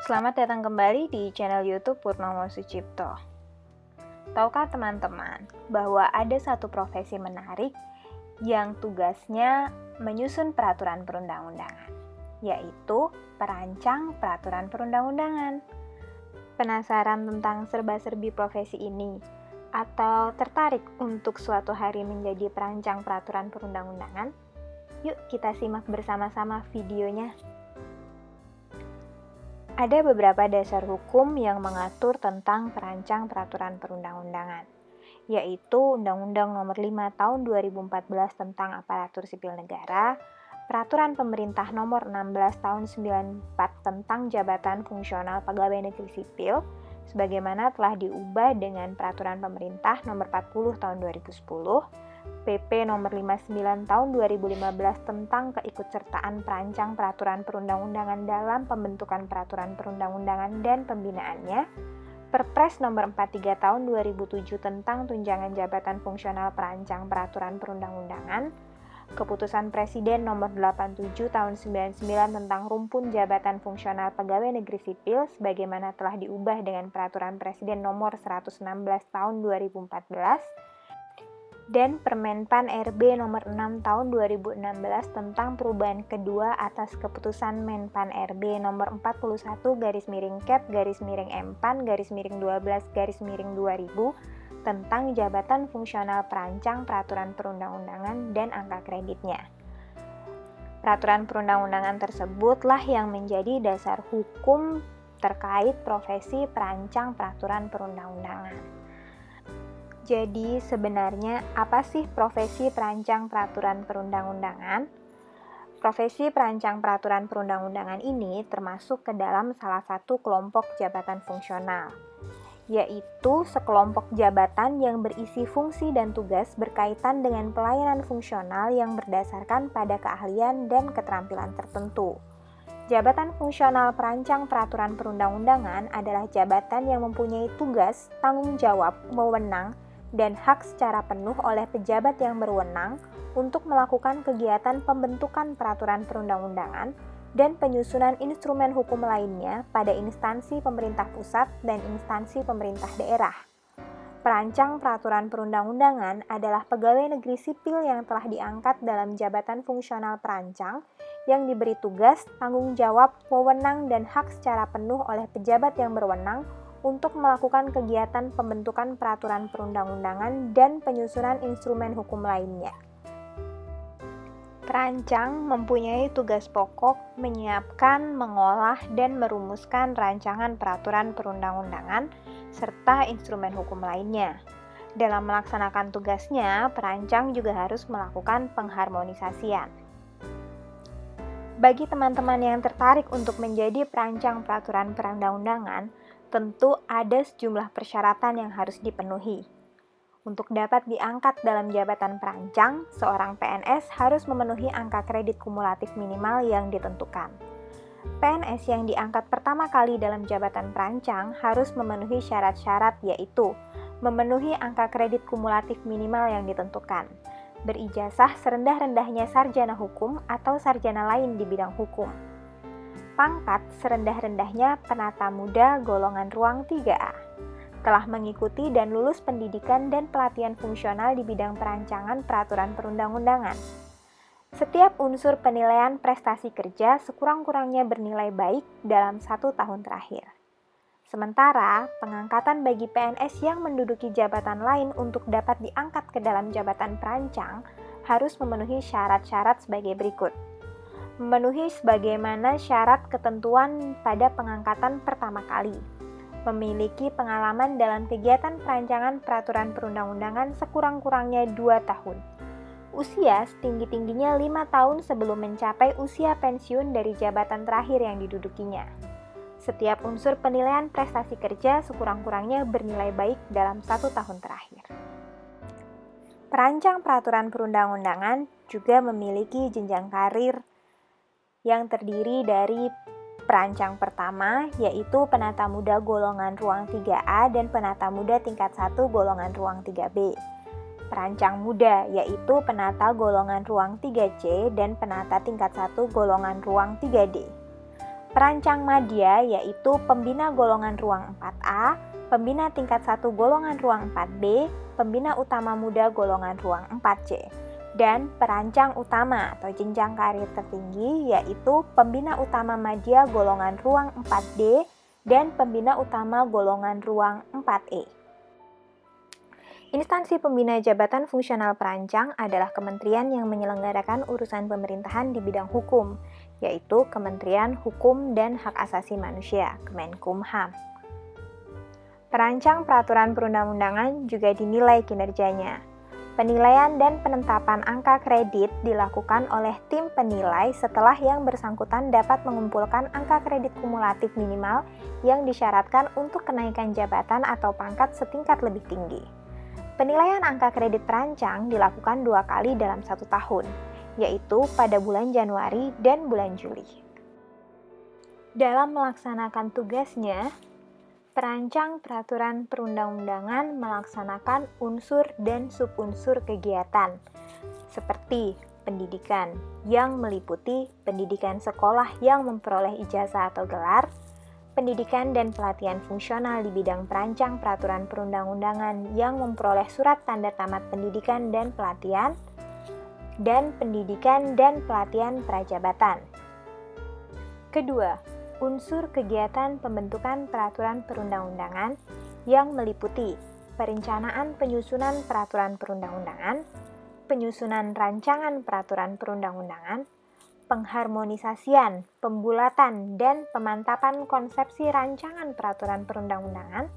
Selamat datang kembali di channel YouTube Purnomo Sucipto. Tahukah teman-teman bahwa ada satu profesi menarik yang tugasnya menyusun peraturan perundang-undangan, yaitu perancang peraturan perundang-undangan. Penasaran tentang serba-serbi profesi ini? Atau tertarik untuk suatu hari menjadi perancang peraturan perundang-undangan? Yuk kita simak bersama-sama videonya. Ada beberapa dasar hukum yang mengatur tentang perancang peraturan perundang-undangan, yaitu Undang-Undang Nomor 5 Tahun 2014 tentang Aparatur Sipil Negara, Peraturan Pemerintah Nomor 16 Tahun 94 tentang Jabatan Fungsional Pegawai Negeri Sipil, sebagaimana telah diubah dengan Peraturan Pemerintah Nomor 40 Tahun 2010, PP Nomor 59 Tahun 2015 tentang keikutsertaan perancang peraturan perundang-undangan dalam pembentukan peraturan perundang-undangan dan pembinaannya, Perpres Nomor 43 Tahun 2007 tentang tunjangan jabatan fungsional perancang peraturan perundang-undangan, Keputusan Presiden Nomor 87 Tahun 99 tentang rumpun jabatan fungsional pegawai negeri sipil sebagaimana telah diubah dengan Peraturan Presiden Nomor 116 Tahun 2014, dan Permenpan RB Nomor 6 Tahun 2016 tentang perubahan kedua atas Keputusan Menpan RB Nomor 41-Cap-Empan-12-2000 tentang jabatan fungsional perancang peraturan perundang-undangan dan angka kreditnya. Peraturan perundang-undangan tersebutlah yang menjadi dasar hukum terkait profesi perancang peraturan perundang-undangan. Jadi sebenarnya apa sih profesi perancang peraturan perundang-undangan? Profesi perancang peraturan perundang-undangan ini termasuk ke dalam salah satu kelompok jabatan fungsional, yaitu sekelompok jabatan yang berisi fungsi dan tugas berkaitan dengan pelayanan fungsional yang berdasarkan pada keahlian dan keterampilan tertentu. Jabatan fungsional perancang peraturan perundang-undangan adalah jabatan yang mempunyai tugas, tanggung jawab, wewenang, dan hak secara penuh oleh pejabat yang berwenang untuk melakukan kegiatan pembentukan peraturan perundang-undangan dan penyusunan instrumen hukum lainnya pada instansi pemerintah pusat dan instansi pemerintah daerah. Perancang peraturan perundang-undangan adalah pegawai negeri sipil yang telah diangkat dalam jabatan fungsional perancang yang diberi tugas, tanggung jawab, wewenang, dan hak secara penuh oleh pejabat yang berwenang untuk melakukan kegiatan pembentukan peraturan perundang-undangan dan penyusunan instrumen hukum lainnya. Perancang mempunyai tugas pokok menyiapkan, mengolah, dan merumuskan rancangan peraturan perundang-undangan serta instrumen hukum lainnya. Dalam melaksanakan tugasnya, perancang juga harus melakukan pengharmonisasian. Bagi teman-teman yang tertarik untuk menjadi perancang peraturan perundang-undangan, tentu ada sejumlah persyaratan yang harus dipenuhi. Untuk dapat diangkat dalam jabatan perancang, seorang PNS harus memenuhi angka kredit kumulatif minimal yang ditentukan. PNS yang diangkat pertama kali dalam jabatan perancang harus memenuhi syarat-syarat yaitu memenuhi angka kredit kumulatif minimal yang ditentukan, berijazah serendah-rendahnya sarjana hukum atau sarjana lain di bidang hukum, pangkat serendah-rendahnya penata muda golongan ruang 3A, telah mengikuti dan lulus pendidikan dan pelatihan fungsional di bidang perancangan peraturan perundang-undangan. Setiap unsur penilaian prestasi kerja sekurang-kurangnya bernilai baik dalam 1 tahun terakhir. Sementara, pengangkatan bagi PNS yang menduduki jabatan lain untuk dapat diangkat ke dalam jabatan perancang harus memenuhi syarat-syarat sebagai berikut. Memenuhi sebagaimana syarat ketentuan pada pengangkatan pertama kali, memiliki pengalaman dalam kegiatan perancangan peraturan perundang-undangan sekurang-kurangnya 2 tahun, usia setinggi-tingginya 5 tahun sebelum mencapai usia pensiun dari jabatan terakhir yang didudukinya. Setiap unsur penilaian prestasi kerja sekurang-kurangnya bernilai baik dalam 1 tahun terakhir. Perancang peraturan perundang-undangan juga memiliki jenjang karir yang terdiri dari perancang pertama, yaitu penata muda golongan ruang 3A dan penata muda tingkat 1 golongan ruang 3B. Perancang muda, yaitu penata golongan ruang 3C dan penata tingkat 1 golongan ruang 3D. Perancang madya yaitu pembina golongan ruang 4A, pembina tingkat 1 golongan ruang 4B, pembina utama muda golongan ruang 4C. Dan perancang utama atau jenjang karir tertinggi yaitu pembina utama madya golongan ruang 4D dan pembina utama golongan ruang 4E. Instansi pembina jabatan fungsional perancang adalah kementerian yang menyelenggarakan urusan pemerintahan di bidang hukum, yaitu Kementerian Hukum dan Hak Asasi Manusia, Kemenkumham. Perancang peraturan perundang-undangan juga dinilai kinerjanya. Penilaian dan penetapan angka kredit dilakukan oleh tim penilai setelah yang bersangkutan dapat mengumpulkan angka kredit kumulatif minimal yang disyaratkan untuk kenaikan jabatan atau pangkat setingkat lebih tinggi. Penilaian angka kredit perancang dilakukan 2 kali dalam 1 tahun, yaitu pada bulan Januari dan bulan Juli. Dalam melaksanakan tugasnya, perancang peraturan perundang-undangan melaksanakan unsur dan subunsur kegiatan, seperti pendidikan yang meliputi pendidikan sekolah yang memperoleh ijazah atau gelar, pendidikan dan pelatihan fungsional di bidang perancang peraturan perundang-undangan yang memperoleh surat tanda tamat pendidikan dan pelatihan, dan pendidikan dan pelatihan prajabatan. Kedua, unsur kegiatan pembentukan peraturan perundang-undangan yang meliputi perencanaan penyusunan peraturan perundang-undangan, penyusunan rancangan peraturan perundang-undangan, pengharmonisasian, pembulatan, dan pemantapan konsepsi rancangan peraturan perundang-undangan,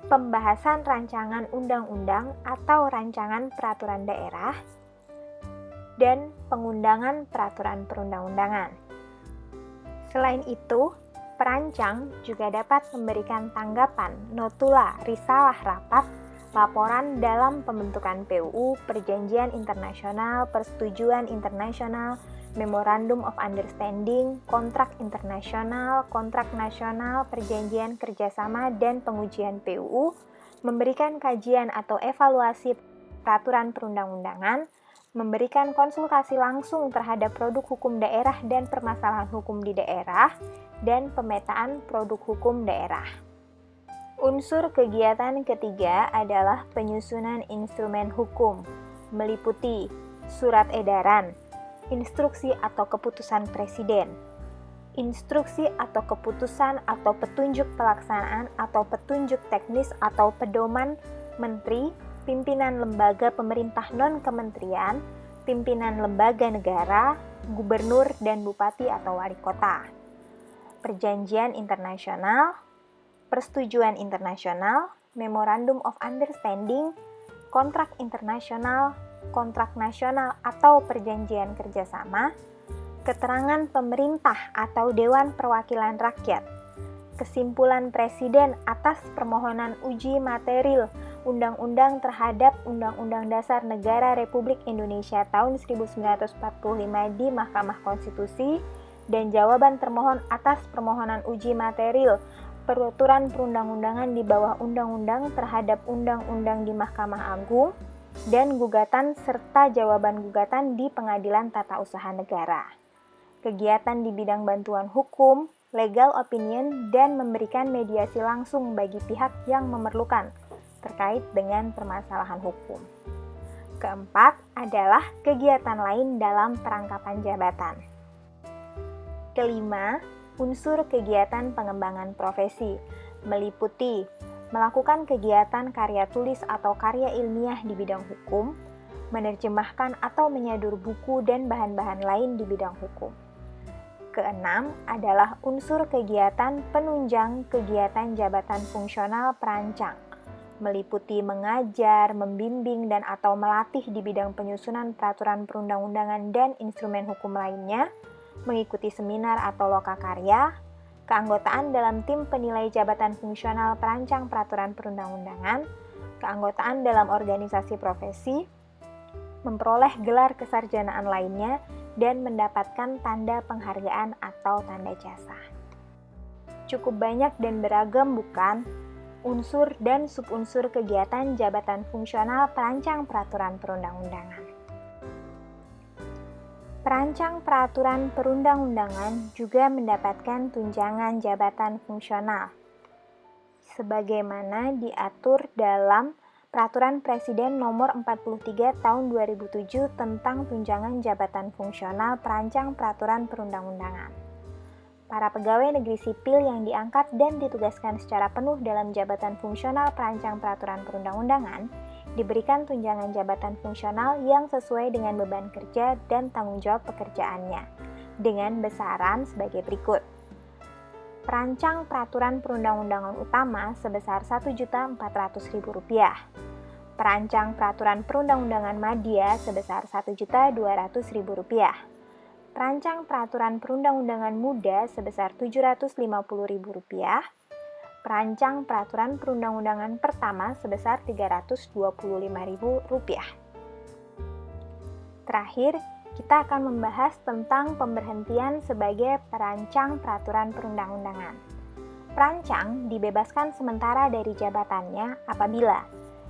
pembahasan rancangan undang-undang atau rancangan peraturan daerah, dan pengundangan peraturan perundang-undangan. Selain itu, perancang juga dapat memberikan tanggapan, notula, risalah rapat, laporan dalam pembentukan PUU, perjanjian internasional, persetujuan internasional, Memorandum of Understanding, kontrak internasional, kontrak nasional, perjanjian kerjasama, dan pengujian PUU, memberikan kajian atau evaluasi peraturan perundang-undangan, memberikan konsultasi langsung terhadap produk hukum daerah dan permasalahan hukum di daerah, dan pemetaan produk hukum daerah. Unsur kegiatan ketiga adalah penyusunan instrumen hukum, meliputi surat edaran, instruksi atau keputusan presiden, instruksi atau keputusan atau petunjuk pelaksanaan atau petunjuk teknis atau pedoman menteri, pimpinan lembaga pemerintah non-kementerian, pimpinan lembaga negara, gubernur dan bupati atau wali kota. Perjanjian internasional, persetujuan internasional, Memorandum of Understanding, kontrak internasional, kontrak nasional atau perjanjian kerjasama, keterangan pemerintah atau Dewan Perwakilan Rakyat, kesimpulan Presiden atas permohonan uji material Undang-Undang terhadap Undang-Undang Dasar Negara Republik Indonesia tahun 1945 di Mahkamah Konstitusi, dan jawaban termohon atas permohonan uji material peraturan perundang-undangan di bawah undang-undang terhadap undang-undang di Mahkamah Agung, dan gugatan serta jawaban gugatan di Pengadilan Tata Usaha Negara. Kegiatan di bidang bantuan hukum, legal opinion, dan memberikan mediasi langsung bagi pihak yang memerlukan terkait dengan permasalahan hukum. Keempat adalah kegiatan lain dalam perangkapan jabatan. Kelima, unsur kegiatan pengembangan profesi, meliputi melakukan kegiatan karya tulis atau karya ilmiah di bidang hukum, menerjemahkan atau menyadur buku dan bahan-bahan lain di bidang hukum. Keenam adalah unsur kegiatan penunjang kegiatan jabatan fungsional perancang, meliputi mengajar, membimbing, dan atau melatih di bidang penyusunan peraturan perundang-undangan dan instrumen hukum lainnya, mengikuti seminar atau lokakarya, keanggotaan dalam tim penilai jabatan fungsional perancang peraturan perundang-undangan, keanggotaan dalam organisasi profesi, memperoleh gelar kesarjanaan lainnya, dan mendapatkan tanda penghargaan atau tanda jasa. Cukup banyak dan beragam, bukan? Unsur dan subunsur kegiatan jabatan fungsional perancang peraturan perundang-undangan. Perancang peraturan perundang-undangan juga mendapatkan tunjangan jabatan fungsional, sebagaimana diatur dalam Peraturan Presiden Nomor 43 Tahun 2007 tentang tunjangan jabatan fungsional perancang peraturan perundang-undangan. Para pegawai negeri sipil yang diangkat dan ditugaskan secara penuh dalam jabatan fungsional perancang peraturan perundang-undangan diberikan tunjangan jabatan fungsional yang sesuai dengan beban kerja dan tanggung jawab pekerjaannya, dengan besaran sebagai berikut. Perancang peraturan perundang-undangan utama sebesar Rp1.400.000. Perancang peraturan perundang-undangan madya sebesar Rp1.200.000. Perancang peraturan perundang-undangan muda sebesar Rp750.000. Perancang peraturan perundang-undangan pertama sebesar Rp325.000. Terakhir, kita akan membahas tentang pemberhentian sebagai perancang peraturan perundang-undangan. Perancang dibebaskan sementara dari jabatannya apabila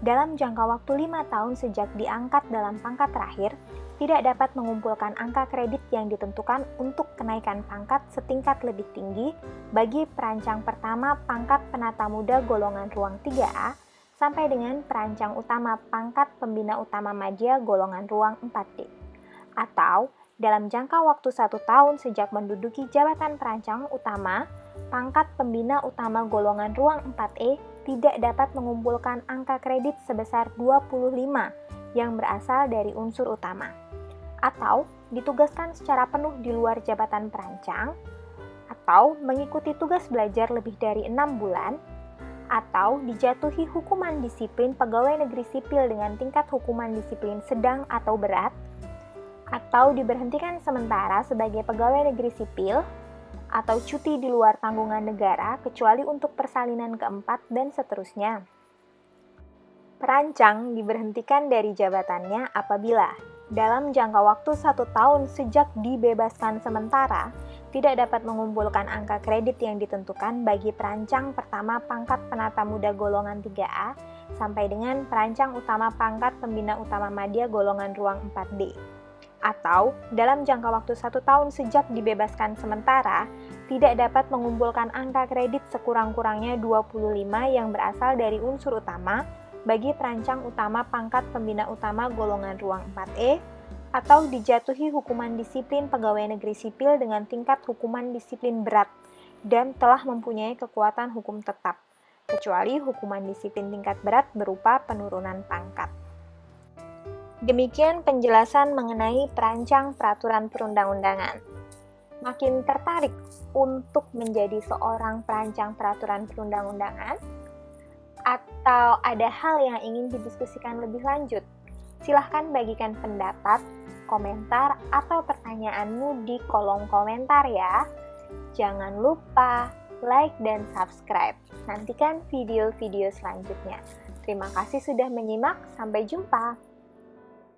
dalam jangka waktu 5 tahun sejak diangkat dalam pangkat terakhir, tidak dapat mengumpulkan angka kredit yang ditentukan untuk kenaikan pangkat setingkat lebih tinggi bagi perancang pertama pangkat penata muda golongan ruang 3A sampai dengan perancang utama pangkat pembina utama madya golongan ruang 4D. Atau dalam jangka waktu 1 tahun sejak menduduki jabatan perancang utama pangkat pembina utama golongan ruang 4E tidak dapat mengumpulkan angka kredit sebesar 25 yang berasal dari unsur utama, atau ditugaskan secara penuh di luar jabatan perancang, atau mengikuti tugas belajar lebih dari 6 bulan, atau dijatuhi hukuman disiplin pegawai negeri sipil dengan tingkat hukuman disiplin sedang atau berat, atau diberhentikan sementara sebagai pegawai negeri sipil, atau cuti di luar tanggungan negara kecuali untuk persalinan keempat, dan seterusnya. Perancang diberhentikan dari jabatannya apabila dalam jangka waktu 1 tahun sejak dibebaskan sementara tidak dapat mengumpulkan angka kredit yang ditentukan bagi perancang pertama pangkat penata muda golongan 3A sampai dengan perancang utama pangkat pembina utama madya golongan ruang 4D. Atau dalam jangka waktu 1 tahun sejak dibebaskan sementara tidak dapat mengumpulkan angka kredit sekurang-kurangnya 25 yang berasal dari unsur utama bagi perancang utama pangkat pembina utama golongan ruang 4E, atau dijatuhi hukuman disiplin pegawai negeri sipil dengan tingkat hukuman disiplin berat dan telah mempunyai kekuatan hukum tetap, kecuali hukuman disiplin tingkat berat berupa penurunan pangkat. Demikian penjelasan mengenai perancang peraturan perundang-undangan. Makin tertarik untuk menjadi seorang perancang peraturan perundang-undangan? Atau ada hal yang ingin didiskusikan lebih lanjut? Silahkan bagikan pendapat, komentar, atau pertanyaanmu di kolom komentar ya. Jangan lupa like dan subscribe. Nantikan video-video selanjutnya. Terima kasih sudah menyimak, sampai jumpa.